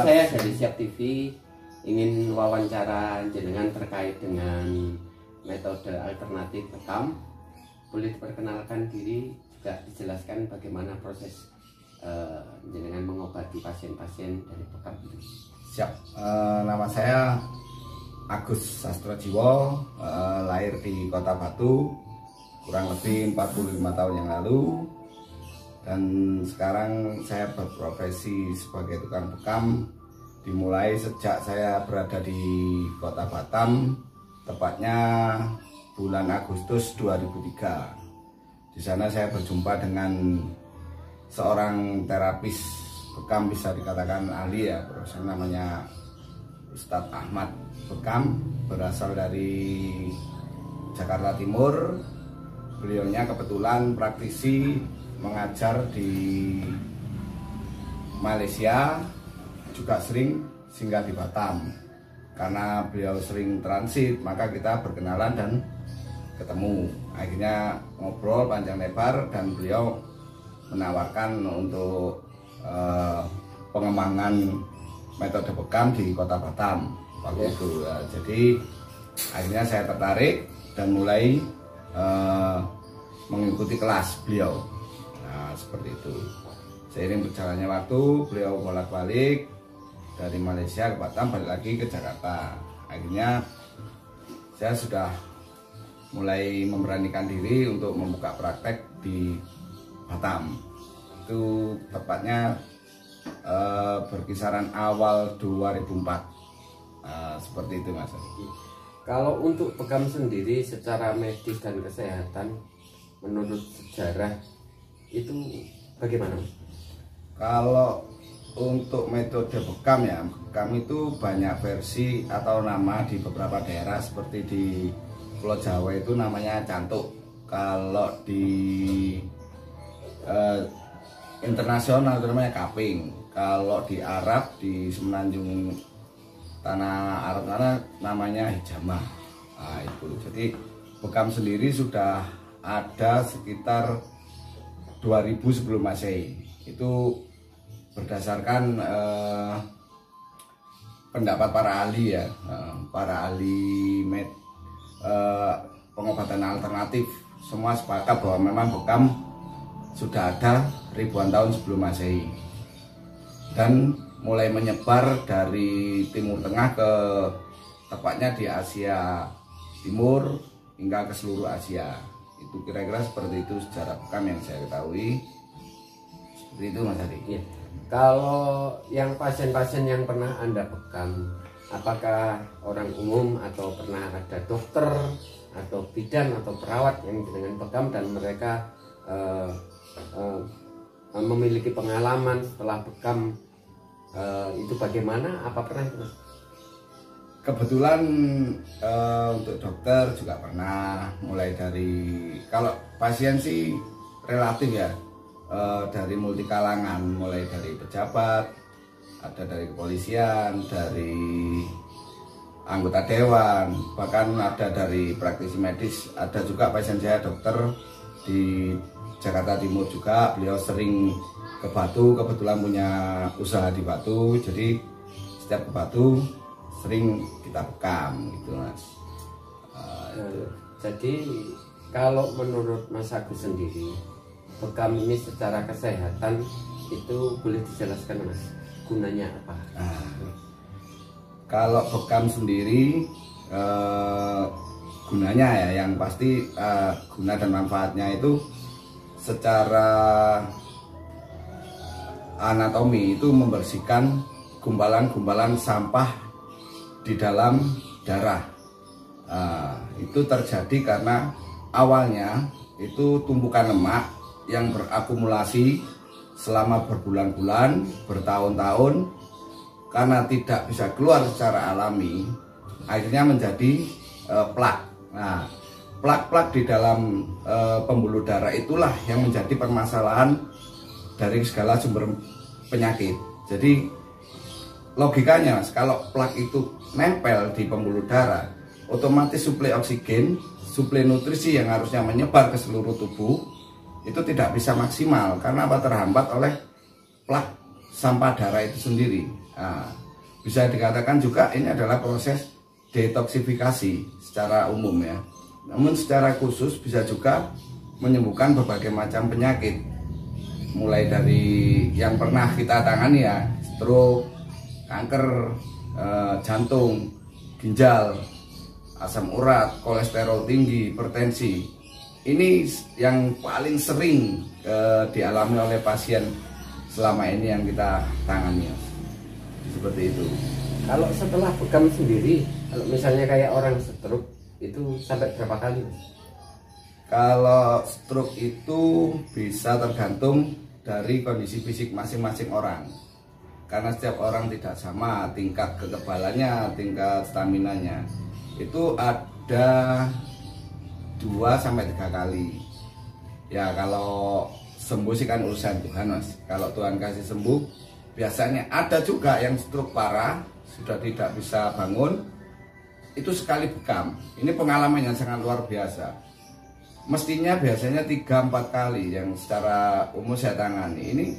Saya dari Siap TV ingin wawancara jenengan terkait dengan metode alternatif bekam. Boleh diperkenalkan diri, juga dijelaskan bagaimana proses jenengan mengobati pasien-pasien dari bekam itu. Siap. Nama saya Agus Sastrojiwo, lahir di Kota Batu kurang lebih 45 tahun yang lalu, dan sekarang saya berprofesi sebagai tukang bekam dimulai sejak saya berada di Kota Batam, tepatnya bulan Agustus 2003. Di sana saya berjumpa dengan seorang terapis bekam, bisa dikatakan ahli ya, profesor, namanya Ustadz Ahmad Bekam, berasal dari Jakarta Timur. Beliaunya kebetulan praktisi, mengajar di Malaysia, juga sering singgah di Batam. Karena beliau sering transit, maka kita berkenalan dan ketemu. Akhirnya ngobrol panjang lebar dan beliau menawarkan untuk pengembangan metode bekam di Kota Batam waktu itu. Jadi akhirnya saya tertarik dan mulai mengikuti kelas beliau. Nah, seperti itu. Seiring berjalannya waktu, beliau bolak-balik dari Malaysia ke Batam, balik lagi ke Jakarta. Akhirnya saya sudah mulai memberanikan diri untuk membuka praktek di Batam. Itu tepatnya berkisaran awal 2004. Seperti itu, Mas. Kalau untuk bekam sendiri secara medis dan kesehatan, menurut sejarah itu bagaimana? Kalau untuk metode bekam ya, bekam itu banyak versi atau nama di beberapa daerah, seperti di Pulau Jawa itu namanya cantuk. Kalau di internasional itu namanya kaping. Kalau di Arab, di Semenanjung tanah Arab sana namanya hijamah. Nah, itu. Jadi bekam sendiri sudah ada sekitar 2000 sebelum Masehi. Itu berdasarkan pendapat para ahli ya, para ahli pengobatan alternatif. Semua sepakat bahwa memang bekam sudah ada ribuan tahun sebelum Masehi dan mulai menyebar dari Timur Tengah ke tepatnya di Asia Timur hingga ke seluruh Asia. Itu kira-kira seperti itu sejarah bekam yang saya ketahui. Seperti itu, Mas Hadi. Ya. Kalau yang pasien-pasien yang pernah Anda bekam, apakah orang umum atau pernah ada dokter atau bidan atau perawat yang dengan bekam dan mereka memiliki pengalaman setelah bekam itu bagaimana? Apa pernah itu? Kebetulan untuk dokter juga pernah, mulai dari, kalau pasien sih relatif ya, dari multi kalangan, mulai dari pejabat, ada dari kepolisian, dari anggota dewan, bahkan ada dari praktisi medis. Ada juga pasien saya dokter di Jakarta Timur juga, beliau sering ke Batu, kebetulan punya usaha di Batu, jadi setiap ke Batu sering kita bekam gitu, Mas. Jadi kalau menurut Mas Agus sendiri, bekam ini secara kesehatan itu boleh dijelaskan, Mas, gunanya apa? Kalau bekam sendiri gunanya ya, yang pasti guna dan manfaatnya itu secara anatomi itu membersihkan gumpalan-gumpalan sampah di dalam darah. Itu terjadi karena awalnya itu tumpukan lemak yang berakumulasi selama berbulan-bulan, bertahun-tahun, karena tidak bisa keluar secara alami, akhirnya menjadi plak. Nah, plak-plak di dalam pembuluh darah itulah yang menjadi permasalahan dari segala sumber penyakit. Jadi logikanya, kalau plak itu nempel di pembuluh darah, otomatis suplai oksigen, suplai nutrisi yang harusnya menyebar ke seluruh tubuh itu tidak bisa maksimal. Karena apa? Terhambat oleh plak sampah darah itu sendiri. Nah, bisa dikatakan juga ini adalah proses detoksifikasi secara umum ya. Namun secara khusus bisa juga menyembuhkan berbagai macam penyakit, mulai dari yang pernah kita tangani ya, stroke, kanker, jantung, ginjal, asam urat, kolesterol tinggi, hipertensi. Ini yang paling sering dialami oleh pasien selama ini yang kita tangani, seperti itu. Kalau setelah bekam sendiri, kalau misalnya kayak orang stroke itu sampai berapa kali? Kalau stroke itu bisa tergantung dari kondisi fisik masing-masing orang, karena setiap orang tidak sama tingkat kekebalannya, tingkat staminanya. Itu ada 2-3 kali. Ya kalau sembuh sih kan urusan Tuhan Mas. Kalau Tuhan kasih sembuh, biasanya ada juga yang stroke parah, sudah tidak bisa bangun, itu sekali bekam. Ini pengalaman yang sangat luar biasa. Mestinya biasanya 3-4 kali yang secara umum saya tangani. Ini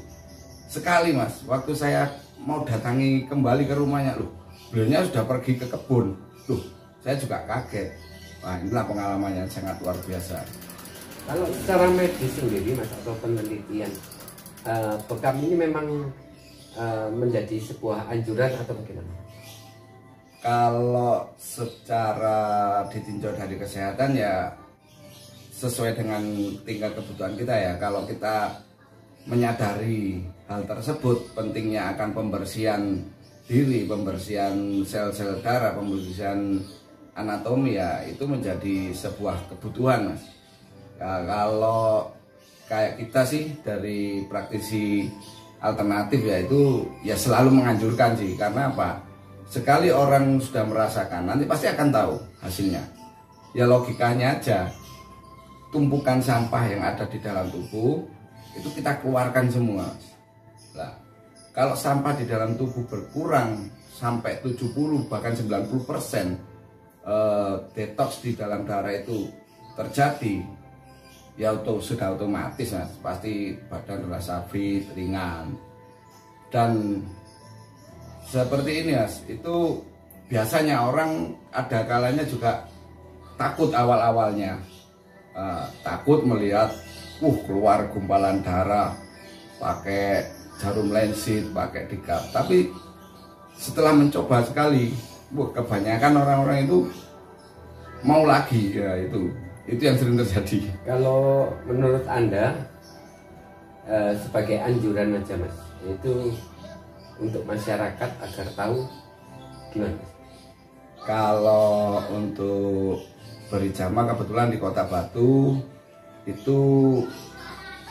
sekali Mas, waktu saya mau datangi kembali ke rumahnya, loh beliaunya sudah pergi ke kebun. Loh, saya juga kaget. Wah, inilah pengalaman yang sangat luar biasa. Kalau secara medis sendiri Mas atau penelitian, bekam ini memang menjadi sebuah anjuran atau bagaimana? Kalau secara ditinjau dari kesehatan ya sesuai dengan tingkat kebutuhan kita ya. Kalau kita menyadari hal tersebut, pentingnya akan pembersihan diri, pembersihan sel-sel darah, pembersihan anatomi ya, itu menjadi sebuah kebutuhan Mas. Ya, kalau kayak kita sih dari praktisi alternatif ya itu ya selalu menganjurkan sih. Karena apa? Sekali orang sudah merasakan, nanti pasti akan tahu hasilnya. Ya logikanya aja, tumpukan sampah yang ada di dalam tubuh itu kita keluarkan semua. Nah, kalau sampah di dalam tubuh berkurang sampai 70 bahkan 90%, detoks di dalam darah itu terjadi, ya sudah otomatis Mas, pasti badan terasa fit, ringan. Dan seperti ini Mas, itu biasanya orang ada kalanya juga takut awal-awalnya, takut melihat keluar gumpalan darah pakai jarum lensit, pakai dikap. Tapi setelah mencoba sekali, kebanyakan orang-orang itu mau lagi ya. Itu yang sering terjadi. Kalau menurut Anda sebagai anjuran aja Mas, itu untuk masyarakat agar tahu gimana Mas? Kalau untuk beri jamaah, kebetulan di Kota Batu itu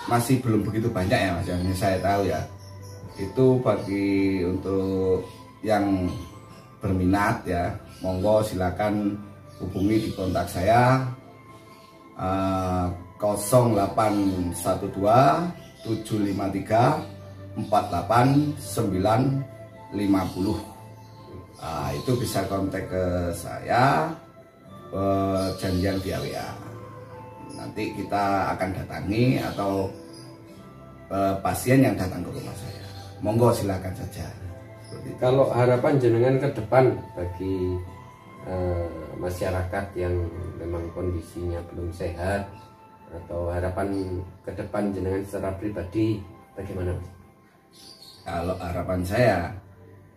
masih belum begitu banyak ya Mas, yang saya tahu ya. Itu bagi untuk yang berminat ya, monggo silakan hubungi di kontak saya 0812 753 48950. Itu bisa kontak ke saya, janjian via WA. Nanti kita akan datangi atau pasien yang datang ke rumah saya, monggo silakan saja. Kalau harapan jenengan ke depan bagi masyarakat yang memang kondisinya belum sehat, atau harapan ke depan jenengan secara pribadi bagaimana Mas? Kalau harapan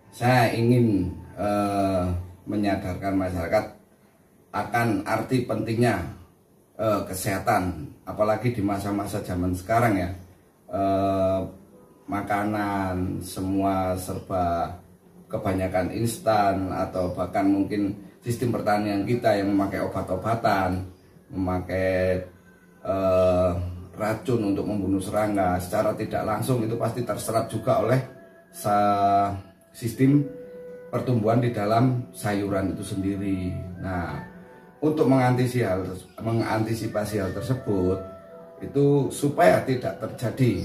saya ingin menyadarkan masyarakat akan arti pentingnya kesehatan, apalagi di masa-masa zaman sekarang ya. Makanan semua serba kebanyakan instan, atau bahkan mungkin sistem pertanian kita yang memakai obat-obatan, memakai racun untuk membunuh serangga, secara tidak langsung itu pasti terserap juga oleh sistem pertumbuhan di dalam sayuran itu sendiri. Nah, untuk mengantisipasi hal tersebut, itu supaya tidak terjadi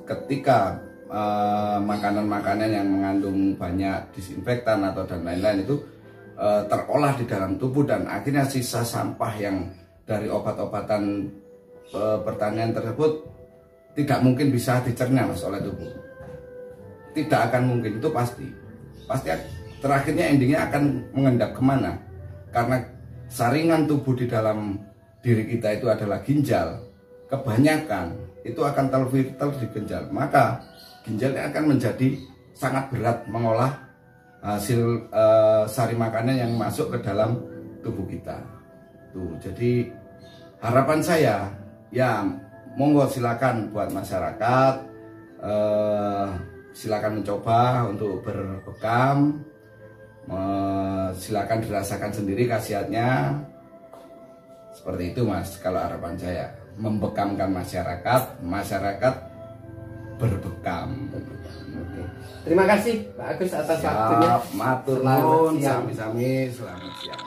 ketika makanan-makanan yang mengandung banyak disinfektan atau dan lain-lain itu terolah di dalam tubuh, dan akhirnya sisa sampah yang dari obat-obatan pertanian tersebut tidak mungkin bisa dicerna Mas oleh tubuh. tidak akan mungkin, itu pasti terakhirnya endingnya akan mengendap kemana, karena saringan tubuh di dalam diri kita itu adalah ginjal. Kebanyakan itu akan terfilter di ginjal, maka ginjalnya akan menjadi sangat berat mengolah hasil sari makanan yang masuk ke dalam tubuh kita. Tuh, jadi harapan saya ya monggo silakan buat masyarakat, silakan mencoba untuk berbekam, silakan dirasakan sendiri khasiatnya. Seperti itu Mas, kalau harapan saya membekamkan masyarakat berbekam. Oke. Terima kasih Pak Agus atas waktunya. Matur nuwun, sami-sami, selamat siang.